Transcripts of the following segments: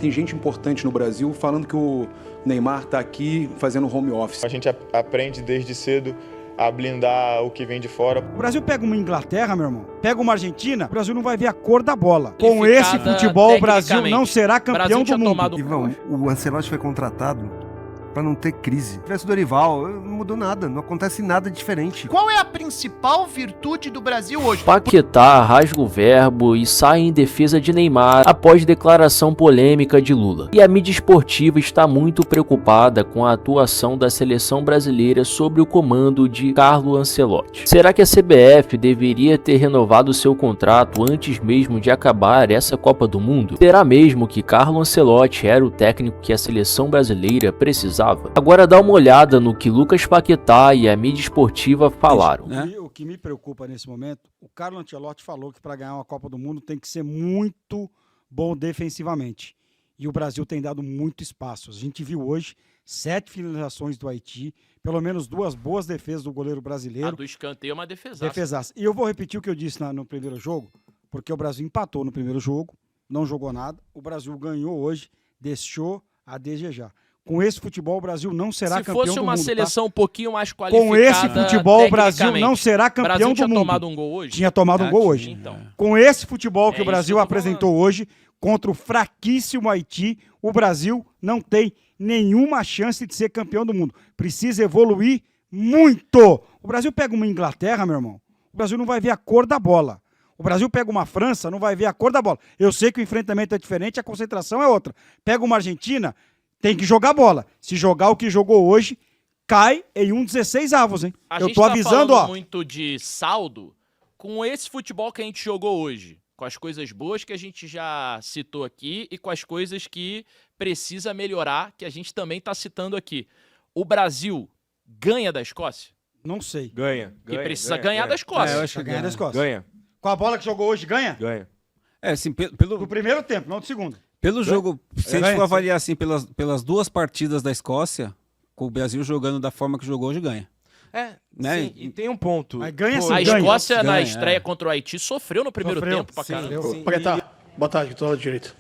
tem gente importante no Brasil falando que o Neymar está aqui fazendo home office. A gente aprende desde cedo a blindar o que vem de fora. O Brasil pega uma Inglaterra, meu irmão, pega uma Argentina, o Brasil não vai ver a cor da bola. Com esse futebol, o Brasil não será campeão do mundo. Ivão, o Ancelotti foi contratado para não ter crise. Tivesse o Dorival, não mudou nada, não acontece nada diferente. Qual é a principal virtude do Brasil hoje? Paquetá rasga o verbo e sai em defesa de Neymar após declaração polêmica de Lula. E a mídia esportiva está muito preocupada com a atuação da seleção brasileira sob o comando de Carlo Ancelotti. Será que a CBF deveria ter renovado seu contrato antes mesmo de acabar essa Copa do Mundo? Será mesmo que Carlo Ancelotti era o técnico que a seleção brasileira precisava? Agora dá uma olhada no que Lucas Paquetá e a mídia esportiva falaram. O que me preocupa nesse momento, o Carlo Ancelotti falou que para ganhar uma Copa do Mundo tem que ser muito bom defensivamente. E o Brasil tem dado muito espaço. A gente viu hoje 7 finalizações do Haiti, pelo menos 2 boas defesas do goleiro brasileiro. A do escanteio é uma defesaça. Defesaça. E eu vou repetir o que eu disse no primeiro jogo, porque o Brasil empatou no primeiro jogo, não jogou nada. O Brasil ganhou hoje, deixou a desejar. Com esse futebol, o Brasil não será campeão do mundo. Se fosse uma seleção um pouquinho mais qualificada, com esse futebol, o Brasil não será campeão do mundo. Tinha tomado um gol hoje? Tinha tomado um gol hoje. Então. Com esse futebol que o Brasil apresentou hoje, contra o fraquíssimo Haiti, o Brasil não tem nenhuma chance de ser campeão do mundo. Precisa evoluir muito. O Brasil pega uma Inglaterra, meu irmão, o Brasil não vai ver a cor da bola. O Brasil pega uma França, não vai ver a cor da bola. Eu sei que o enfrentamento é diferente, a concentração é outra. Pega uma Argentina, tem que jogar bola. Se jogar o que jogou hoje, cai em 1/16 avos, hein? Eu tô avisando, ó. A gente tá falando muito de saldo com esse futebol que a gente jogou hoje. Com as coisas boas que a gente já citou aqui e com as coisas que precisa melhorar, que a gente também tá citando aqui. O Brasil ganha da Escócia? Não sei. Ganha. Que precisa ganhar da Escócia. Eu acho que ganha da Escócia. Ganha. Com a bola que jogou hoje, ganha? Ganha. Assim, Do primeiro tempo, não do segundo. Pelo jogo, se a gente for avaliar assim, pelas 2 partidas da Escócia, com o Brasil jogando da forma que jogou hoje, ganha. Né? Sim, e tem um ponto. Mas ganha sim, A ganha. Escócia, na estreia contra o Haiti, sofreu no primeiro tempo pra caramba. Paquetá, boa tarde, que do lado direito.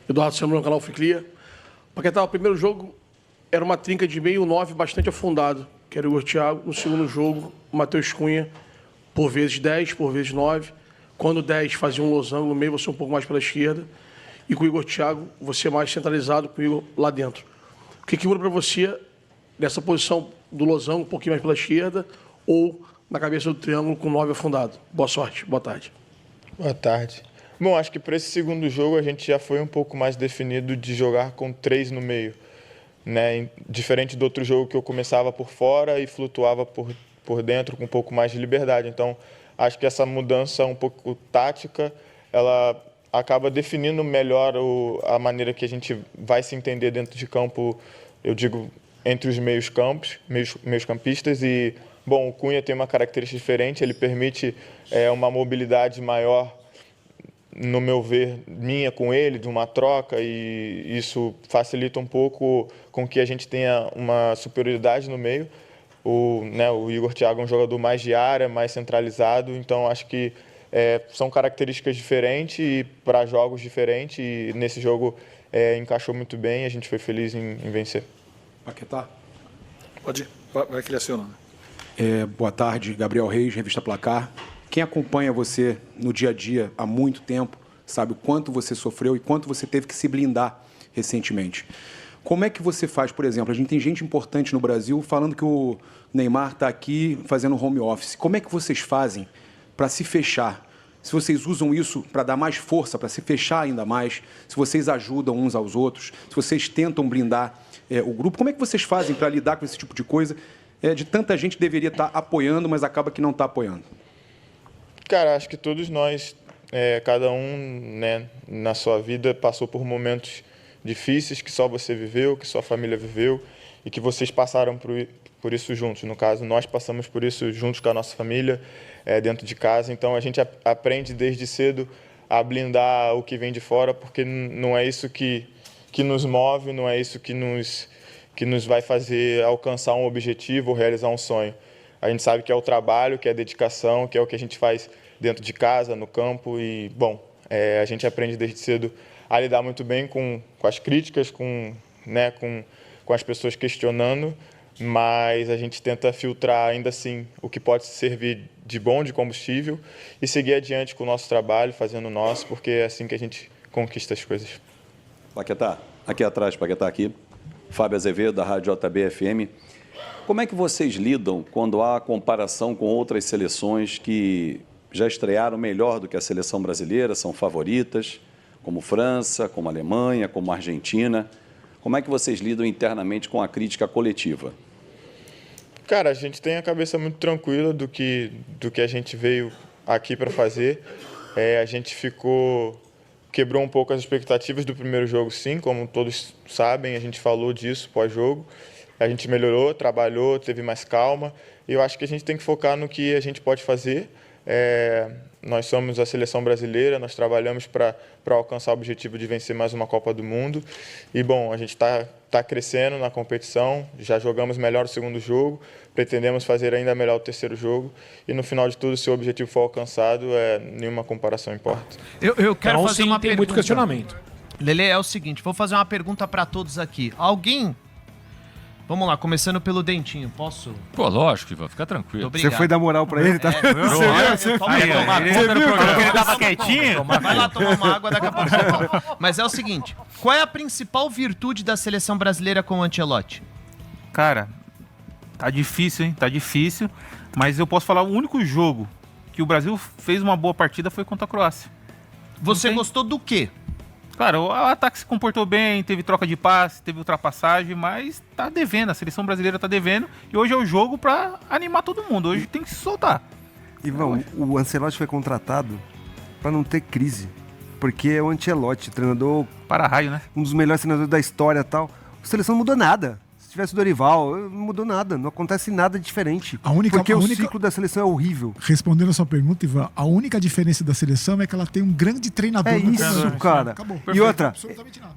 Eduardo Samuel, canal Ficlia. Paquetá, o primeiro jogo era uma trinca de meio 9 bastante afundado, que era o Igor Thiago. No segundo jogo, o Matheus Cunha, por vezes 10, por vezes 9. Quando 10 fazia um losango no meio, você um pouco mais pela esquerda. E com o Igor Thiago, você mais centralizado com o Igor lá dentro. O que muda para você nessa posição do losango, um pouquinho mais pela esquerda, ou na cabeça do triângulo com 9 afundado? Boa sorte, boa tarde. Boa tarde. Bom, acho que para esse segundo jogo a gente já foi um pouco mais definido de jogar com 3 no meio, né? Diferente do outro jogo que eu começava por fora e flutuava por dentro com um pouco mais de liberdade. Então, acho que essa mudança um pouco tática, ela acaba definindo melhor a maneira que a gente vai se entender dentro de campo, eu digo, entre os meios campistas. E, bom, o Cunha tem uma característica diferente, ele permite uma mobilidade maior, no meu ver, minha com ele, de uma troca, e isso facilita um pouco com que a gente tenha uma superioridade no meio. O Igor Thiago é um jogador mais de área, mais centralizado, então acho que são características diferentes e para jogos diferentes, e nesse jogo encaixou muito bem e a gente foi feliz em vencer. Paquetá? Pode ir, vai que ele aciona. Boa tarde, Gabriel Reis, Revista Placar. Quem acompanha você no dia a dia há muito tempo sabe o quanto você sofreu e quanto você teve que se blindar recentemente. Como é que você faz, por exemplo, a gente tem gente importante no Brasil falando que o Neymar está aqui fazendo home office. Como é que vocês fazem para se fechar? Se vocês usam isso para dar mais força, para se fechar ainda mais, se vocês ajudam uns aos outros, se vocês tentam blindar o grupo, como é que vocês fazem para lidar com esse tipo de coisa de tanta gente que deveria estar apoiando, mas acaba que não está apoiando? Cara, acho que todos nós, cada um, né, na sua vida passou por momentos difíceis que só você viveu, que sua família viveu e que vocês passaram por isso juntos. No caso, nós passamos por isso juntos com a nossa família, dentro de casa. Então, a gente aprende desde cedo a blindar o que vem de fora, porque não é isso que nos move, não é isso que nos vai fazer alcançar um objetivo ou realizar um sonho. A gente sabe que é o trabalho, que é a dedicação, que é o que a gente faz dentro de casa, no campo. E, bom, a gente aprende desde cedo a lidar muito bem com as críticas, com as pessoas questionando, mas a gente tenta filtrar ainda assim o que pode servir de bom, de combustível, e seguir adiante com o nosso trabalho, fazendo o nosso, porque é assim que a gente conquista as coisas. Paquetá, aqui atrás, Paquetá aqui, Fábio Azevedo, da Rádio JB-FM. Como é que vocês lidam quando há comparação com outras seleções que já estrearam melhor do que a seleção brasileira, são favoritas, como França, como Alemanha, como Argentina? Como é que vocês lidam internamente com a crítica coletiva? Cara, a gente tem a cabeça muito tranquila do que a gente veio aqui para fazer. A gente quebrou um pouco as expectativas do primeiro jogo, sim, como todos sabem, a gente falou disso pós-jogo. A gente melhorou, trabalhou, teve mais calma. E eu acho que a gente tem que focar no que a gente pode fazer. Nós somos a seleção brasileira, nós trabalhamos para alcançar o objetivo de vencer mais uma Copa do Mundo. E, bom, a gente está crescendo na competição, já jogamos melhor o segundo jogo, pretendemos fazer ainda melhor o terceiro jogo. E, no final de tudo, se o objetivo for alcançado, nenhuma comparação importa. Eu quero fazer uma tem pergunta. muito questionamento. Lelê, é o seguinte, vou fazer uma pergunta para todos aqui. Alguém... Vamos lá, começando pelo Dentinho, posso? Pô, lógico, Ivan, fica tranquilo. Você foi dar moral pra ele, tá? Ele tava quietinho? Vai lá tomar uma água, daqui a pouco você fala. Mas é o seguinte, qual é a principal virtude da seleção brasileira com o Ancelotti? Cara, tá difícil, hein? Tá difícil, mas eu posso falar, o único jogo que o Brasil fez uma boa partida foi contra a Croácia. Você gostou do quê? Claro, o ataque se comportou bem, teve troca de passe, teve ultrapassagem, mas tá devendo, a seleção brasileira tá devendo, e hoje é o jogo pra animar todo mundo, hoje tem que se soltar. Ivan, o Ancelotti foi contratado pra não ter crise, porque é o Ancelotti, treinador... Para-raio, né? Um dos melhores treinadores da história e tal. A seleção não mudou nada. Se tivesse o Dorival, não mudou nada, não acontece nada diferente. Porque o ciclo da seleção é horrível. Respondendo a sua pergunta, Ivan, a única diferença da seleção é que ela tem um grande treinador. É isso, cara. Acabou. E outra,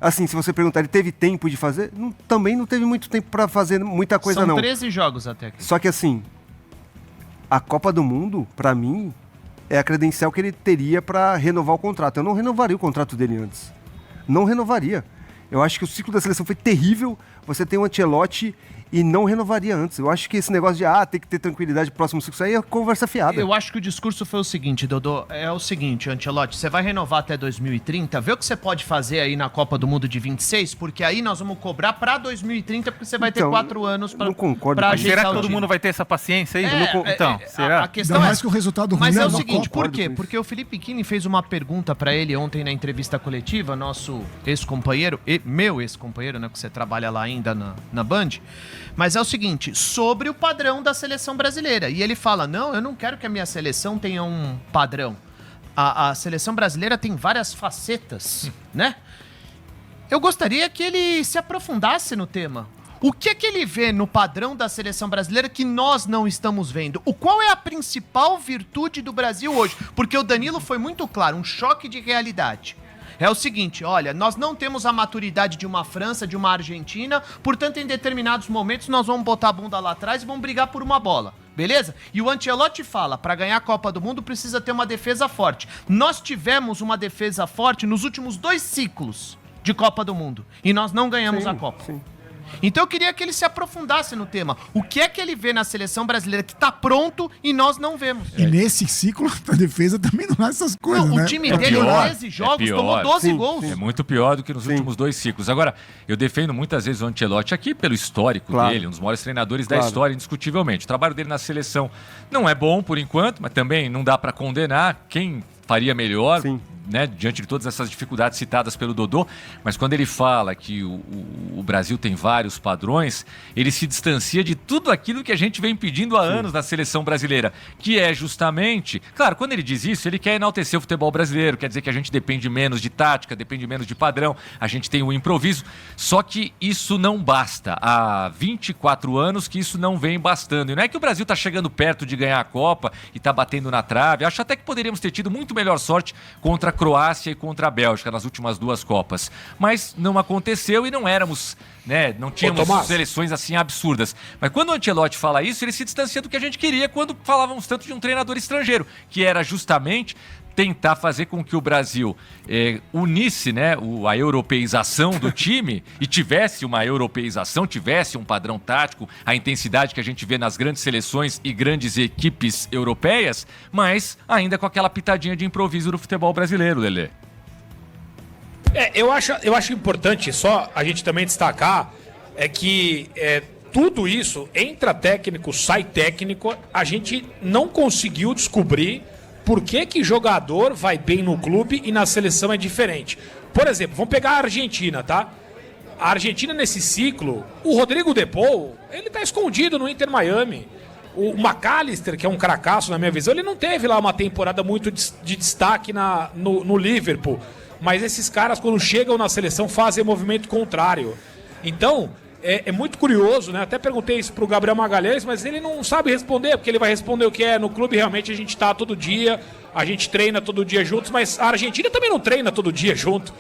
assim, se você perguntar, ele teve tempo de fazer? Também não teve muito tempo pra fazer muita coisa, não. São 13 jogos até aqui. Só que assim, a Copa do Mundo, pra mim, é a credencial que ele teria pra renovar o contrato. Eu não renovaria o contrato dele antes. Não renovaria. Eu acho que o ciclo da seleção foi terrível. Você tem o Ancelotti e não renovaria antes. Eu acho que esse negócio de tem que ter tranquilidade pro próximo ciclo, isso aí é conversa fiada. Eu acho que o discurso foi o seguinte, Dodô, é o seguinte, Ancelotti, você vai renovar até 2030, vê o que você pode fazer aí na Copa do Mundo de 26, porque aí nós vamos cobrar pra 2030, porque você vai ter 4 anos pra, não concordo pra com ajeitar. Será que todo mundo vai ter essa paciência aí? Será? A questão mais que o resultado mas ruim é é o uma seguinte, Copa. por quê? Porque o Felipe Kini fez uma pergunta pra ele ontem na entrevista coletiva, nosso ex-companheiro, meu ex-companheiro, né, que você trabalha lá ainda na Band, mas é o seguinte, sobre o padrão da seleção brasileira. E ele fala, não, eu não quero que a minha seleção tenha um padrão. A seleção brasileira tem várias facetas, né? Eu gostaria que ele se aprofundasse no tema. O que é que ele vê no padrão da seleção brasileira que nós não estamos vendo? Qual é a principal virtude do Brasil hoje? Porque o Danilo foi muito claro, um choque de realidade. É o seguinte, olha, nós não temos a maturidade de uma França, de uma Argentina, portanto, em determinados momentos, nós vamos botar a bunda lá atrás e vamos brigar por uma bola, beleza? E o Ancelotti fala, para ganhar a Copa do Mundo precisa ter uma defesa forte. Nós tivemos uma defesa forte nos últimos 2 ciclos de Copa do Mundo, e nós não ganhamos a Copa. Sim. Então eu queria que ele se aprofundasse no tema. O que é que ele vê na seleção brasileira que tá pronto e nós não vemos? E nesse ciclo, a defesa também não é essas coisas, não, né? O time dele em 13 jogos tomou 12 gols. É muito pior do que nos últimos 2 ciclos. Agora, eu defendo muitas vezes o Ancelotti aqui pelo histórico dele, um dos maiores treinadores da história, indiscutivelmente. O trabalho dele na seleção não é bom por enquanto, mas também não dá para condenar quem faria melhor. Né, diante de todas essas dificuldades citadas pelo Dodô, mas quando ele fala que o Brasil tem vários padrões, ele se distancia de tudo aquilo que a gente vem pedindo há anos na seleção brasileira, que é justamente, claro, quando ele diz isso, ele quer enaltecer o futebol brasileiro, quer dizer que a gente depende menos de tática, depende menos de padrão, a gente tem o improviso, só que isso não basta. Há 24 anos que isso não vem bastando, e não é que o Brasil está chegando perto de ganhar a Copa e está batendo na trave, acho até que poderíamos ter tido muito melhor sorte contra a Croácia e contra a Bélgica nas últimas 2 Copas. Mas não aconteceu e não éramos, né, não tínhamos seleções assim absurdas. Mas quando o Ancelotti fala isso, ele se distancia do que a gente queria quando falávamos tanto de um treinador estrangeiro, que era justamente tentar fazer com que o Brasil unisse, né, a europeização do time e tivesse uma europeização, tivesse um padrão tático, a intensidade que a gente vê nas grandes seleções e grandes equipes europeias, mas ainda com aquela pitadinha de improviso do futebol brasileiro, Lelê. Eu acho importante só a gente também destacar que tudo isso, entra técnico, sai técnico, a gente não conseguiu descobrir por que jogador vai bem no clube e na seleção é diferente. Por exemplo, vamos pegar a Argentina, tá? A Argentina nesse ciclo, o Rodrigo De Paul, ele tá escondido no Inter Miami. O McAllister, que é um cracaço na minha visão, ele não teve lá uma temporada muito de destaque no Liverpool. Mas esses caras, quando chegam na seleção, fazem o movimento contrário. Então, é muito curioso, né? Até perguntei isso pro Gabriel Magalhães, mas ele não sabe responder, porque ele vai responder o que é. No clube, realmente, a gente tá todo dia, a gente treina todo dia juntos, mas a Argentina também não treina todo dia junto.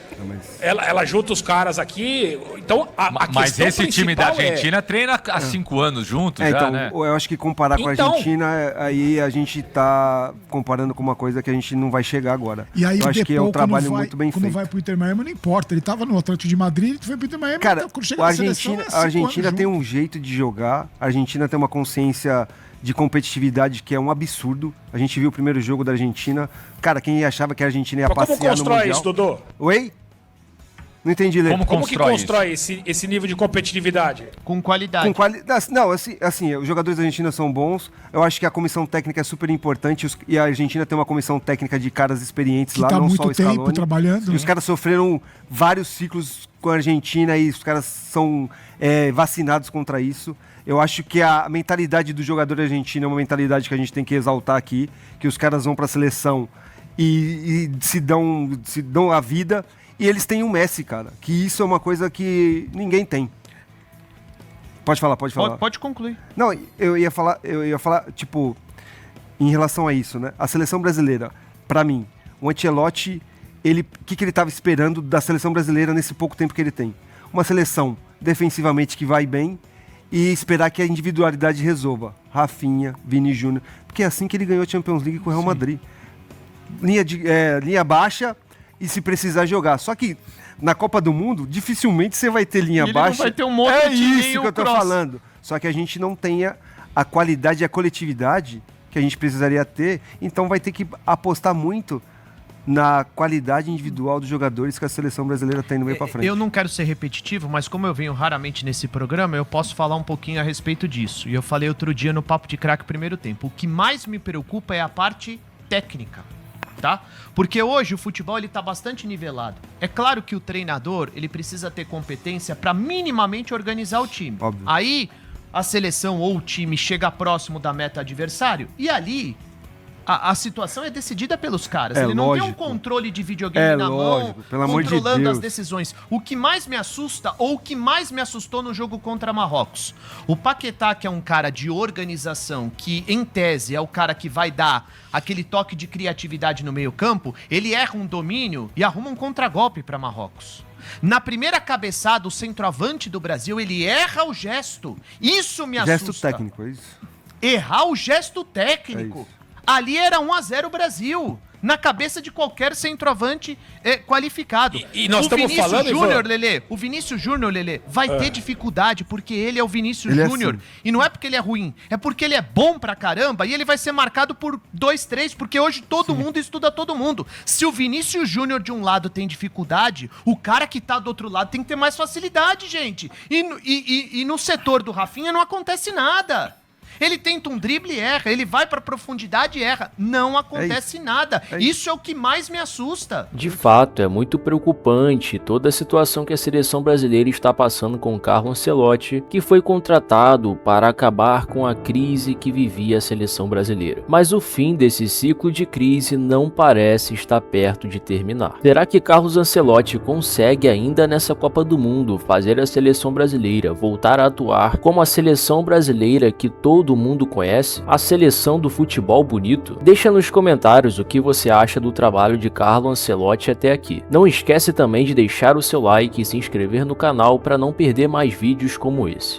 Ela junta os caras aqui, então mas esse time da Argentina treina há 5 anos juntos já, então, né? Eu acho que comparar com a Argentina, aí a gente tá comparando com uma coisa que a gente não vai chegar agora. E aí, eu acho que é um trabalho muito bem feito. Quando vai pro Inter Miami, não importa. Ele tava no Atlético de Madrid, ele foi pro Inter Miami, cara, quando chega a na seleção, Argentina tem um jeito de jogar, a Argentina tem uma consciência de competitividade que é um absurdo. A gente viu o primeiro jogo da Argentina. Cara, quem achava que a Argentina ia passear no Mundial... Como constrói isso, Dodô? Oi? Não entendi, Lê. Como que constrói esse nível de competitividade? Com qualidade. Não, assim, os jogadores da Argentina são bons. Eu acho que a comissão técnica é super importante. E a Argentina tem uma comissão técnica de caras experientes que lá, tá não muito só o Scaloni. tempo trabalhando. E os caras sofreram vários ciclos com a Argentina e os caras são vacinados contra isso. Eu acho que a mentalidade do jogador argentino é uma mentalidade que a gente tem que exaltar aqui, que os caras vão para a seleção e se dão a vida, e eles têm um Messi, cara, que isso é uma coisa que ninguém tem. Pode falar. Pode concluir. Não, eu ia falar, tipo, em relação a isso, né? A seleção brasileira, para mim, o Ancelotti, o que ele estava esperando da seleção brasileira nesse pouco tempo que ele tem? Uma seleção defensivamente que vai bem, e esperar que a individualidade resolva. Rafinha, Vini Júnior. Porque é assim que ele ganhou a Champions League com o Real Madrid. Linha baixa e se precisar jogar. Só que na Copa do Mundo, dificilmente você vai ter linha baixa. Não vai ter um monte de time isso que eu tô falando. Só que a gente não tem a qualidade e a coletividade que a gente precisaria ter. Então vai ter que apostar muito na qualidade individual dos jogadores que a seleção brasileira tem no meio para frente. Eu não quero ser repetitivo, mas como eu venho raramente nesse programa, eu posso falar um pouquinho a respeito disso. E eu falei outro dia no Papo de Craque primeiro tempo. O que mais me preocupa é a parte técnica, tá? Porque hoje o futebol ele tá bastante nivelado. É claro que o treinador ele precisa ter competência para minimamente organizar o time. Óbvio. Aí a seleção ou o time chega próximo da meta adversário e ali a situação é decidida pelos caras. Ele não tem um controle de videogame na mão, pelo amor de controlando Deus. as decisões. O que mais me assusta, ou o que mais me assustou no jogo contra Marrocos, o Paquetá, que é um cara de organização, que em tese é o cara que vai dar aquele toque de criatividade no meio campo, ele erra um domínio e arruma um contragolpe para Marrocos. Na primeira cabeçada, o centroavante do Brasil, ele erra o gesto. Isso me assusta. Gesto técnico, é isso? Errar o gesto técnico. Ali era 1-0 Brasil, na cabeça de qualquer centroavante qualificado. E nós estamos falando, o Vinícius Júnior, Lelê, vai ter dificuldade porque ele é o Vinícius Ele é Júnior. assim. E não é porque ele é ruim, é porque ele é bom pra caramba e ele vai ser marcado por 2, 3, porque hoje todo mundo estuda todo mundo. Se o Vinícius Júnior de um lado tem dificuldade, o cara que tá do outro lado tem que ter mais facilidade, gente. E no setor do Rafinha não acontece nada. Ele tenta um drible e erra, ele vai pra profundidade e erra. Não acontece nada. Isso é o que mais me assusta. De fato, é muito preocupante toda a situação que a seleção brasileira está passando com Carlo Ancelotti, que foi contratado para acabar com a crise que vivia a seleção brasileira. Mas o fim desse ciclo de crise não parece estar perto de terminar. Será que Carlos Ancelotti consegue ainda nessa Copa do Mundo fazer a seleção brasileira voltar a atuar como a seleção brasileira que todo mundo conhece, a seleção do futebol bonito? Deixa nos comentários o que você acha do trabalho de Carlo Ancelotti até aqui. Não esquece também de deixar o seu like e se inscrever no canal para não perder mais vídeos como esse.